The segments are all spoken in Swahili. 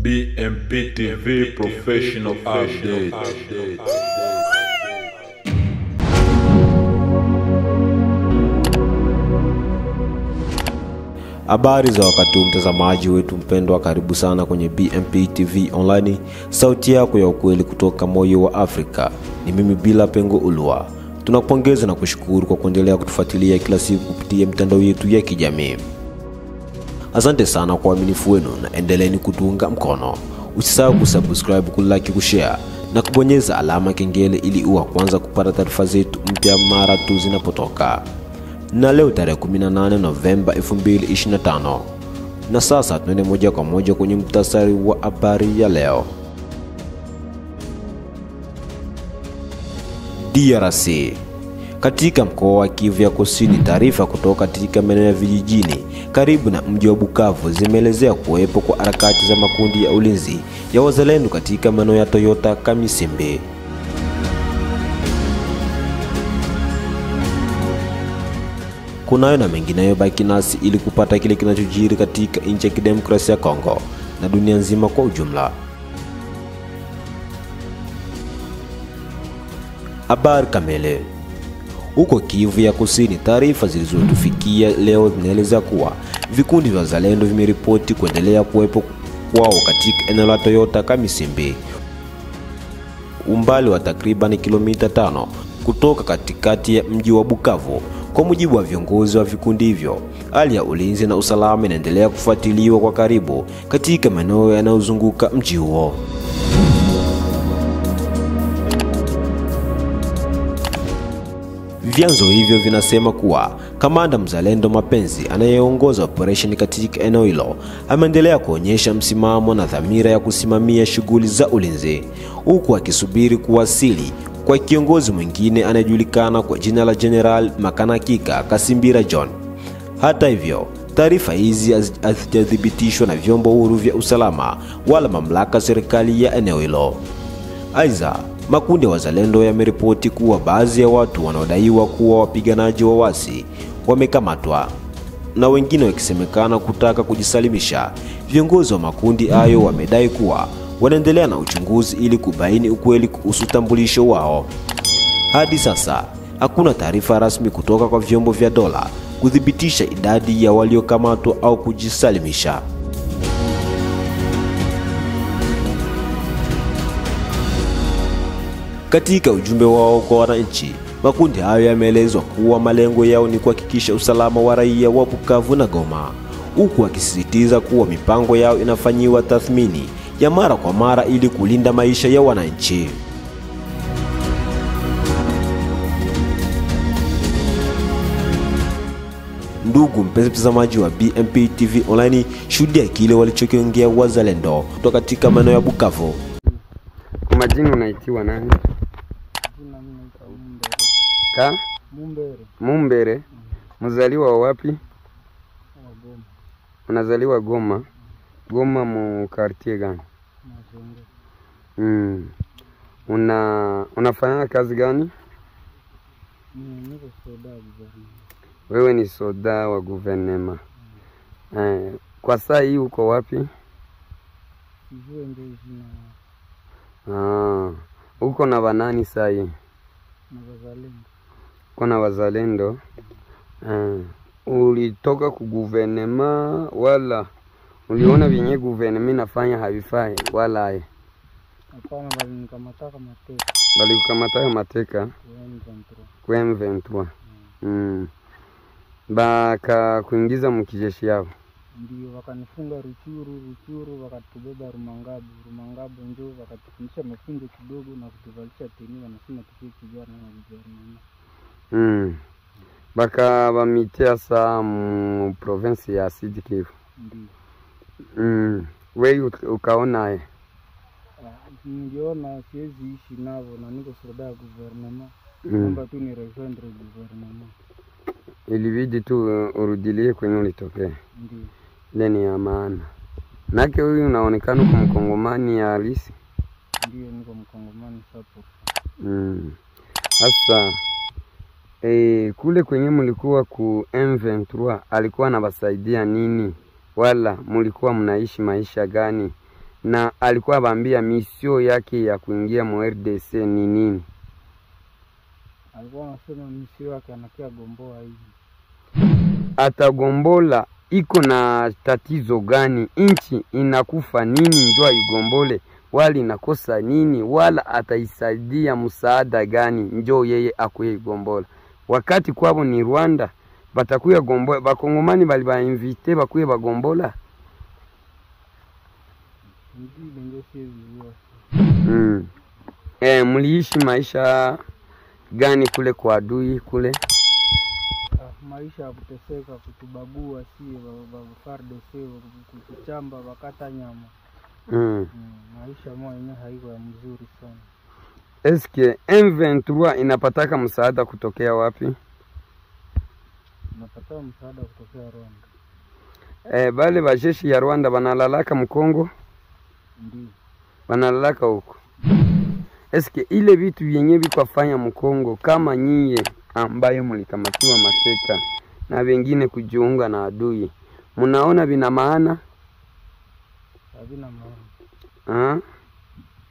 BMP TV Professional Update. Habari za wakati mtazamaji wetu mpendwa, karibu sana kwenye BMP TV Online, sauti yako ya ukweli kutoka moyo wa Afrika. Ni mimi Bila Pengo Ulua. Tunakupongeza na kushukuru kwa kuendelea kutufuatilia kila siku kupitia mitandao yetu ya kijamii. Asante sana kwa uaminifu wenu na endeleeni kutuunga mkono. Usisahau kusubscribe, kulike, kushare na kubonyeza alama kengele ili uwe kwanza kupata taarifa zetu mpya mara tu zinapotoka. Na leo tarehe 18 Novemba 2025. Na sasa tuende moja kwa moja kwenye muhtasari wa habari ya leo. DRC. Katika mkoa wa Kivu ya Kusini, taarifa kutoka katika maeneo ya vijijini karibu na mji wa Bukavu zimeelezea kuwepo kwa harakati za makundi ya ulinzi ya wazalendo katika maeneo ya Toyota Kamisimbi. Kunayo na mengineyo, baki nasi ili kupata kile kinachojiri katika nchi ya kidemokrasia ya Kongo na dunia nzima kwa ujumla. Habari kamili. Huko Kivu ya Kusini, taarifa zilizotufikia leo zinaeleza kuwa vikundi vya wazalendo vimeripoti kuendelea kuwepo kwao katika eneo la Toyota Kamisimbi, umbali wa takriban kilomita 5 kutoka katikati ya mji wa Bukavu. Kwa mujibu wa viongozi wa vikundi hivyo, hali ya ulinzi na usalama inaendelea kufuatiliwa kwa karibu katika maeneo yanayozunguka mji huo. Vyanzo hivyo vinasema kuwa kamanda mzalendo Mapenzi anayeongoza operation katika eneo hilo ameendelea kuonyesha msimamo na dhamira ya kusimamia shughuli za ulinzi, huku akisubiri kuwasili kwa kiongozi mwingine anayejulikana kwa jina la General Makanakika Kasimbira John. Hata hivyo, taarifa hizi hazijathibitishwa na vyombo huru vya usalama wala mamlaka serikali ya eneo hilo. Aidha, makundi ya wazalendo yameripoti kuwa baadhi ya watu wanaodaiwa kuwa wapiganaji wa waasi wamekamatwa na wengine wakisemekana kutaka kujisalimisha. Viongozi wa makundi hayo wamedai kuwa wanaendelea na uchunguzi ili kubaini ukweli kuhusu utambulisho wao. Hadi sasa hakuna taarifa rasmi kutoka kwa vyombo vya dola kudhibitisha idadi ya waliokamatwa au kujisalimisha. Katika ujumbe wao kwa wananchi, makundi hayo yameelezwa kuwa malengo yao ni kuhakikisha usalama wa raia wa Bukavu na Goma, huku akisisitiza kuwa mipango yao inafanyiwa tathmini ya mara kwa mara ili kulinda maisha ya wananchi. Ndugu mpenzi mtazamaji wa BMP TV Online, shuhudia kile walichokiongea wazalendo kutoka katika maeneo ya Bukavu. Kwa majina unaitiwa nani? Mumbere. Mzaliwa wa wapi? Goma. Unazaliwa Goma. Goma mu quartier gani? Unafanya kazi gani? Niko soda guvernema. Wewe ni soda wa guvernema. Kwa saa hii uko wapi? Sijui ndio jina. Uko na banani saa hii? Na wazalendo. Uko na wazalendo? Ulitoka ku guvernema wala uliona vyenye guvernema inafanya havifai wala aye? Hapana, bali nikamataka mateka. Bali ukamataka mateka? Kwa M23. Baka kuingiza mkijeshi yao? Ndio, wakanifunga Ruchuru, wakatubeba Rumangabo njoo wakatufundisha mafunzo kidogo na kutuvalisha teni, wanasema tukie kijana na vijana. Baka bamitia saa mu province ya Sud Kivu. Ndio. Wewe ukaona Niliona siwezi ishi nao na niko soda ya guvernema. Naomba tu ni rejoindre guvernema. Ilibidi tu urudilie kwenye ulitokea. Ndio. Ile ni ya maana. Nake huyu unaonekana kama Mkongomani ya halisi. Ndio, niko Mkongomani sapo. Sasa kule kwenye mlikuwa ku M23 alikuwa anabasaidia nini? Wala mlikuwa mnaishi maisha gani? na alikuwa bambia misio yake ya kuingia mu RDC ni nini? Alikuwa anasema misio yake anakia gomboa hivi. Atagombola iko na tatizo gani? Inchi inakufa nini njoo igombole? Wala inakosa nini? Wala ataisaidia msaada gani njoo yeye akuye igombola? Wakati kwabo ni Rwanda, batakuya gombola, bakongomani bali ba invite bakuye bagombola. Mliishi maisha gani kule kwa adui kule? Maisha ya kuteseka, kutubagua, si FARDC kuchamba wakata nyama. Maisha mwenye haiko ya mzuri sana. Eske M23 inapataka msaada kutokea wapi? Inapata msaada kutokea Rwanda. Bale bajeshi ya Rwanda banalalaka Mkongo? Ndiyo. Banalalaka huko. Eske ile vitu yenye bikwafanya Mkongo kama nyie ambayo mlikamatiwa mateka na wengine kujiunga na adui, munaona vina maana? Havina maana.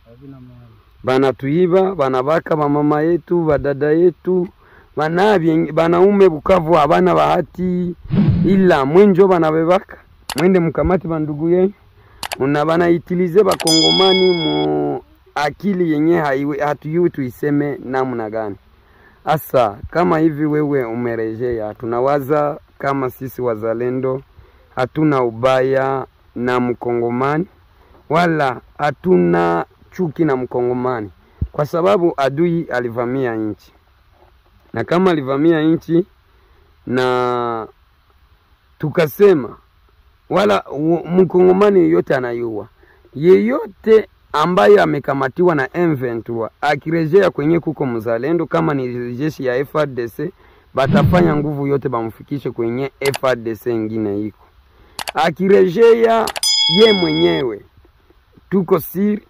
Havina maana. Banatuiba, banabaka mama yetu, badada yetu, banaume Bukavu habana bahati, ila mwenjo banabebaka. Mwende mkamati bandugu yenu. Unabana itilize bakongomani mu akili yenye hatuyui tuiseme namna gani. Asa kama hivi wewe umerejea, tunawaza kama sisi wazalendo hatuna ubaya na mkongomani wala hatuna chuki na mkongomani, kwa sababu adui alivamia nchi, na kama alivamia nchi na tukasema wala mkongomani yote anayua, yeyote ambaye amekamatiwa na M23 akirejea kwenye kuko mzalendo, kama ni jeshi ya FARDC, batafanya nguvu yote bamfikishe kwenye FARDC ingine iko. Akirejea ye mwenyewe tuko siri,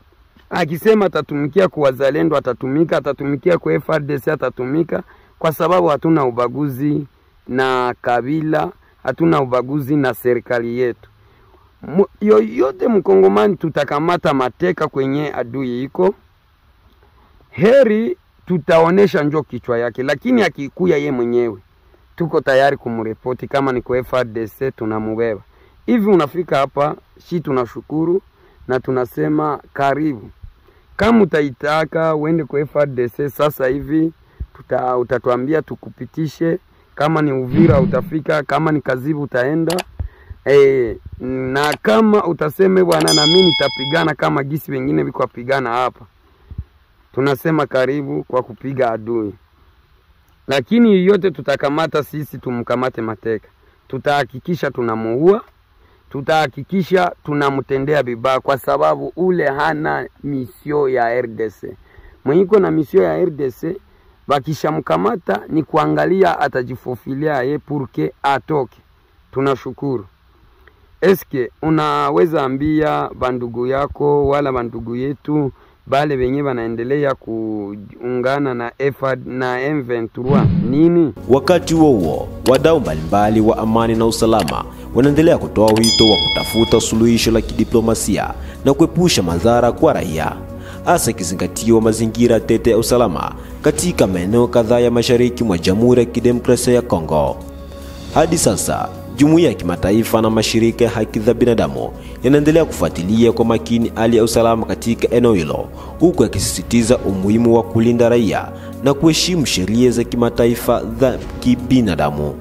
akisema atatumikia kwa wazalendo atatumika, atatumikia kwa FARDC atatumika, kwa sababu hatuna ubaguzi na kabila, hatuna ubaguzi na serikali yetu. Yoyote mkongomani tutakamata mateka kwenye adui iko, heri tutaonesha njo kichwa yake, lakini akikuya ye mwenyewe tuko tayari kumrepoti. Kama ni kwa FARDC tunamubeba. Hivi unafika hapa, shi tunashukuru na tunasema karibu. Kama utaitaka uende kwa FARDC sasa hivi, utatuambia tukupitishe. Kama ni Uvira utafika, kama ni Kazibu utaenda. Na kama utaseme bwana na mimi nitapigana kama gisi wengine biko wapigana hapa, tunasema karibu kwa kupiga adui. Lakini yote tutakamata sisi, tumkamate mateka, tutahakikisha tunamuua, tutahakikisha tunamtendea bibaya, kwa sababu ule hana misio ya RDC. Mwenyiko na misio ya RDC, bakisha mkamata ni kuangalia atajifofilia ye purke atoke. Tunashukuru. Eske unaweza ambia bandugu yako wala bandugu yetu bale wenye wanaendelea kuungana na M23 nini? Wakati huo wadau mbalimbali wa amani na usalama wanaendelea kutoa wito wa kutafuta suluhisho la kidiplomasia na kuepusha madhara kwa raia, hasa ikizingatiwa mazingira tete ya usalama katika maeneo kadhaa ya mashariki mwa Jamhuri ya Kidemokrasia ya Kongo. Hadi sasa jumuiya ya kimataifa na mashirika ya haki za binadamu yanaendelea kufuatilia kwa makini hali ya usalama katika eneo hilo, huku yakisisitiza umuhimu wa kulinda raia na kuheshimu sheria za kimataifa za kibinadamu.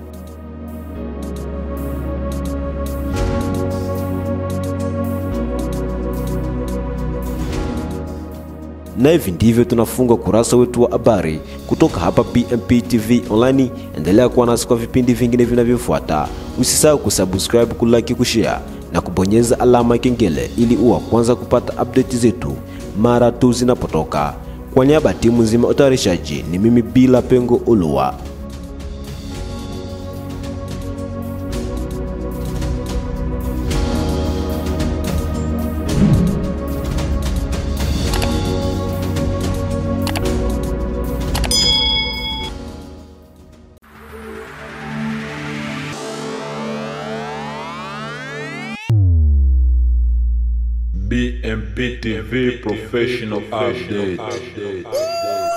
Na hivi ndivyo tunafunga kurasa wetu wa habari kutoka hapa PMP TV Online. Endelea kuwa nasi kwa vipindi vingine vinavyofuata. Usisahau kusubscribe, kulike, kushare na kubonyeza alama ya kengele ili uwe kwanza kupata update zetu mara tu zinapotoka. Kwa niaba ya timu nzima utayarishaji, ni mimi Bila Pengo Uluwa. BMP TV Professional Update.